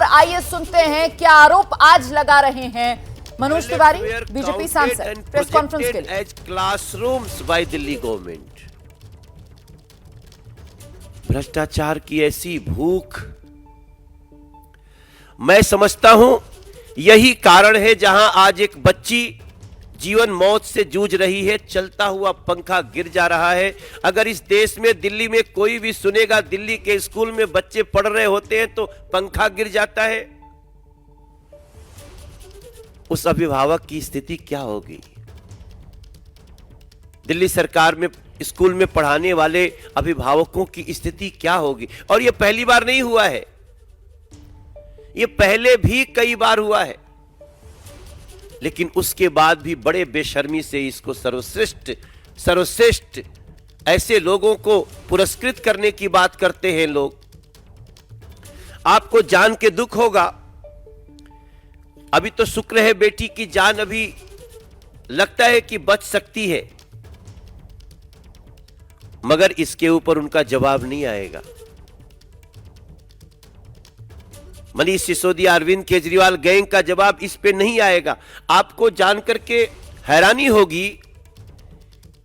आइए सुनते हैं क्या आरोप आज लगा रहे हैं मनोज तिवारी, बीजेपी सांसद, प्रेस कॉन्फ्रेंस के लिए। As classrooms by Delhi government. भ्रष्टाचार की ऐसी भूख, मैं समझता हूं यही कारण है जहां आज एक बच्ची जीवन मौत से जूझ रही है, चलता हुआ पंखा गिर जा रहा है। अगर इस देश में, दिल्ली में कोई भी सुनेगा दिल्ली के स्कूल में बच्चे पढ़ रहे होते हैं तो पंखा गिर जाता है, उस अभिभावक की स्थिति क्या होगी? दिल्ली सरकार में स्कूल में पढ़ाने वाले अभिभावकों की स्थिति क्या होगी? और यह पहली बार नहीं हुआ है, यह पहले भी कई बार हुआ है, लेकिन उसके बाद भी बड़े बेशर्मी से इसको सर्वश्रेष्ठ ऐसे लोगों को पुरस्कृत करने की बात करते हैं लोग। आपको जान के दुख होगा, अभी तो शुक्र है बेटी की जान अभी लगता है कि बच सकती है, मगर इसके ऊपर उनका जवाब नहीं आएगा। मनीष सिसोदिया, अरविंद केजरीवाल गैंग का जवाब इस पे नहीं आएगा। आपको जानकर के हैरानी होगी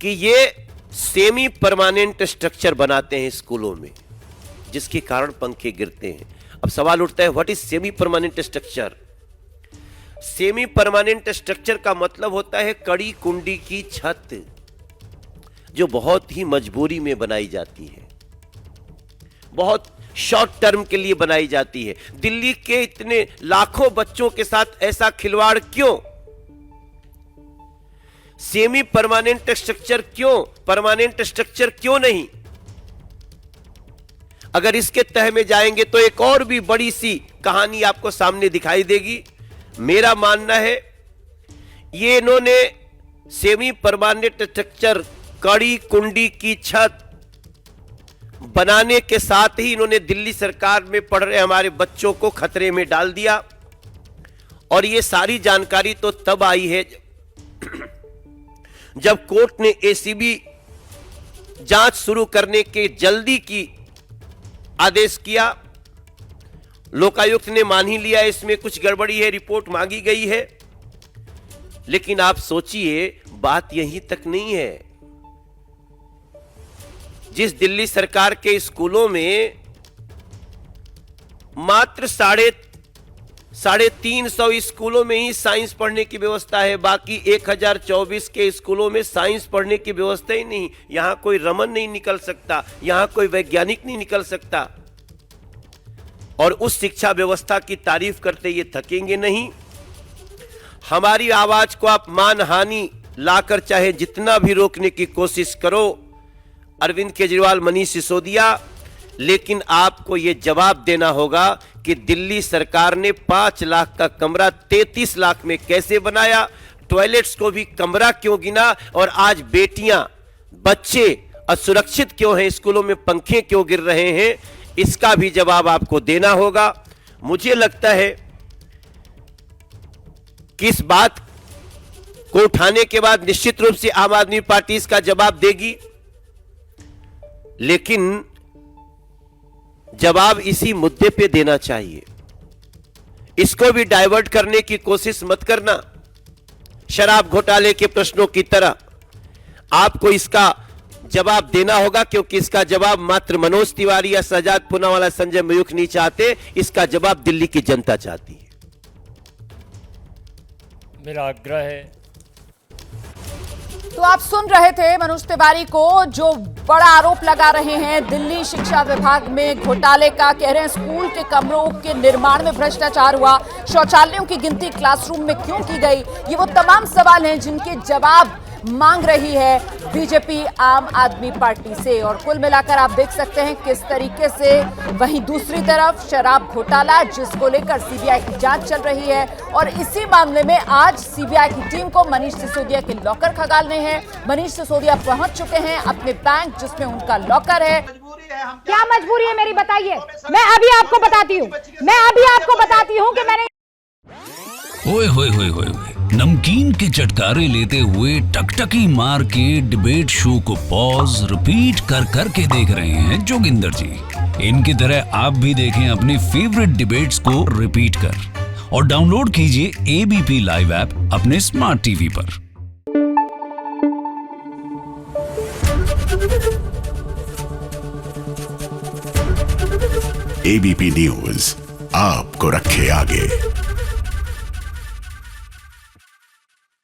कि ये सेमी परमानेंट स्ट्रक्चर बनाते हैं स्कूलों में, जिसके कारण पंखे गिरते हैं। अब सवाल उठता है, what is semi permanent structure? Semi permanent structure का मतलब होता है कड़ी कुंडी की छत, जो बहुत ही मजबूरी में बनाई जाती है, बहुत शॉर्ट टर्म के लिए बनाई जाती है। दिल्ली के इतने लाखों बच्चों के साथ ऐसा खिलवाड़ क्यों? सेमी परमानेंट स्ट्रक्चर क्यों? परमानेंट स्ट्रक्चर क्यों नहीं? अगर इसके तह में जाएंगे तो एक और भी बड़ी सी कहानी आपको सामने दिखाई देगी। मेरा मानना है ये इन्होंने सेमी परमानेंट स्ट्रक्चर, कड़ी कुंडी की छत बनाने के साथ ही इन्होंने दिल्ली सरकार में पढ़ रहे हमारे बच्चों को खतरे में डाल दिया। और ये सारी जानकारी तो तब आई है जब कोर्ट ने एसीबी जांच शुरू करने के जल्दी की आदेश किया। लोकायुक्त ने मान ही लिया इसमें कुछ गड़बड़ी है, रिपोर्ट मांगी गई है। लेकिन आप सोचिए, बात यहीं तक नहीं है। जिस दिल्ली सरकार के स्कूलों में मात्र साढ़े 350 स्कूलों में ही साइंस पढ़ने की व्यवस्था है, बाकी 1024 के स्कूलों में साइंस पढ़ने की व्यवस्था ही नहीं। यहां कोई रमन नहीं निकल सकता, यहां कोई वैज्ञानिक नहीं निकल सकता। और उस शिक्षा व्यवस्था की तारीफ करते ये थकेंगे नहीं। हमारी आवाज को आप मानहानि लाकर चाहे जितना भी रोकने की कोशिश करो, अरविंद केजरीवाल, मनीष सिसोदिया, लेकिन आपको यह जवाब देना होगा कि दिल्ली सरकार ने 5 लाख का कमरा 33 लाख में कैसे बनाया, टॉयलेट्स को भी कमरा क्यों गिना, और आज बेटियां, बच्चे असुरक्षित क्यों हैं, स्कूलों में पंखे क्यों गिर रहे हैं, इसका भी जवाब आपको देना होगा। मुझे लगता है कि इस बात को उठाने के बाद निश्चित रूप से आम आदमी पार्टी इसका जवाब देगी, लेकिन जवाब इसी मुद्दे पे देना चाहिए। इसको भी डाइवर्ट करने की कोशिश मत करना, शराब घोटाले के प्रश्नों की तरह। आपको इसका जवाब देना होगा, क्योंकि इसका जवाब मात्र मनोज तिवारी या शहजाद पूनावाला, संजय मयूख नहीं चाहते, इसका जवाब दिल्ली की जनता चाहती है। मेरा आग्रह है। तो आप सुन रहे थे मनोज तिवारी को, जो बड़ा आरोप लगा रहे हैं दिल्ली शिक्षा विभाग में घोटाले का। कह रहे हैं स्कूल के कमरों के निर्माण में भ्रष्टाचार हुआ, शौचालयों की गिनती क्लासरूम में क्यों की गई, ये वो तमाम सवाल हैं जिनके जवाब मांग रही है बीजेपी आम आदमी पार्टी से। और कुल मिलाकर आप देख सकते हैं किस तरीके से वहीं दूसरी तरफ शराब घोटाला, जिसको लेकर सीबीआई की जांच चल रही है, और इसी मामले में आज सीबीआई की टीम को मनीष सिसोदिया के लॉकर खंगालने हैं। मनीष सिसोदिया पहुंच चुके हैं अपने बैंक जिसमें उनका लॉकर है। क्या मजबूरी है मेरी, बताइए। मैं अभी आपको बताती हूँ कि मैंने ओए होए होए होए, नमकीन के चटकारे लेते हुए टकटकी मार के डिबेट शो को पॉज रिपीट कर करके देख रहे हैं जोगिंदर जी। इनकी तरह आप भी देखें अपनी फेवरेट डिबेट्स को रिपीट कर और डाउनलोड कीजिए एबीपी लाइव ऐप अपने स्मार्ट टीवी पर। एबीपी न्यूज आपको रखे आगे।